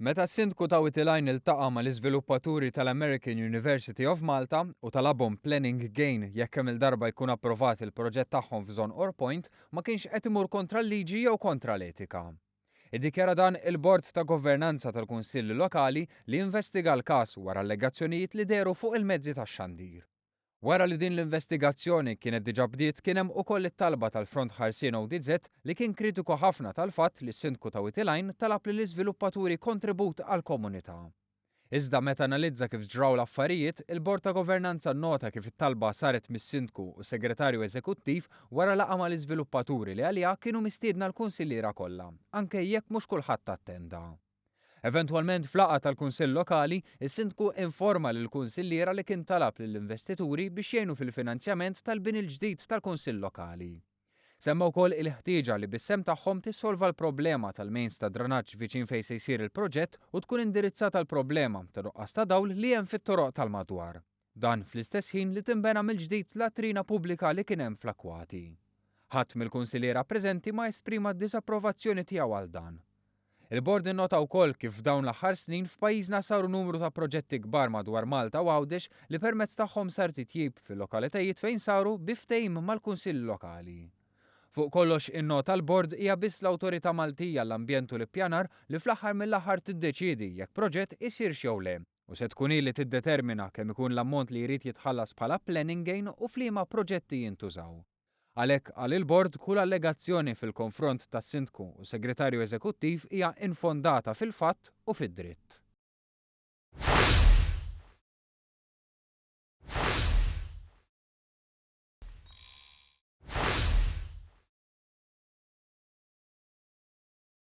Meta s-sindku ta' Witilajn iltaqa' mal-iżviluppaturi tal-American University of Malta u talabhom planning gain jekk kemm il-darba jkun approvat il-proġett tagħhom f'Zone Orpoint ma kienx qed imur kontra l-liġi jew kontra l-etika. Iddikjara dan il-Bord ta' Governanza tal-Kunsilli Lokali li investiga l-każ wara allegazzjonijiet li deru fuq il-mezzi tax-xandir. Wara li din l-investigazzjoni kienet diġà bdiet kien hemm ukoll it-talba tal-Front Ħarsien ODZ li kien kritiku ħafna tal-fatt li s-sindku ta' Witilajn talab lill-iżviluppaturi kontribut għall-komunità. Iżda meta analizza kif ġraw l-affarijiet, il-Bord ta' Governanza nnota kif it-talba saret mis-sindku u segretarju eżekuttiv wara laqgħa mal-iżviluppaturi li għaliha kienu mistiedna l-kunsilliera kollha, anke jekk mhux kulħadd attenda. Eventwalment fl-laqgħa tal-Kunsill Lokali, is-sindku informa lill-kunsilliera li kien talab lill-investituri biex jgħinu fil-finanzjament tal-bini l-ġdid tal-Kunsill Lokali. Semma wkoll il-ħtieġa li bis-sem tagħhom tissolva l-problema tal-mejns ta' dranaġġ viċin fejn se jsir il-proġett u tkun indirizzata l-problema ta' nuqqas ta' dawl li hemm fit-toroq tal-madwar. Dan fl-istess ħin li tinbena mill-ġdid latrina pubblika li kien hemm fl-Akwati. Ħadd mill-kunsilliera preżenti ma esprima d-disapprovazzjoni tiegħu għal dan. Il-Bord innota wkoll kif f'dawn l-aħħar snin f'pajjiżna saru numru ta' proġetti kbar madwar Malta u Għawdex li permezz tagħhom sar titjib fil-lokalitajiet fejn saru bi ftehim mal-Kunsill Lokali. Fuq kollox innota l-Bord hija biss l-Awtorità Maltija l-Ambjent u l-Ippjanar li fl-aħħar mill-aħħar tiddeċiedi jekk proġett isirx jew le u se tkun hi li tiddetermina kemm ikun l-ammont li jrid jitħallas bħala planning gain u f'liema proġetti jintużaw. Għalhekk għal il-Bord kull allegazzjoni fil-konfront tas-sindku u segretarju eżekuttiv hija infondata fil-fatt u fid-dritt.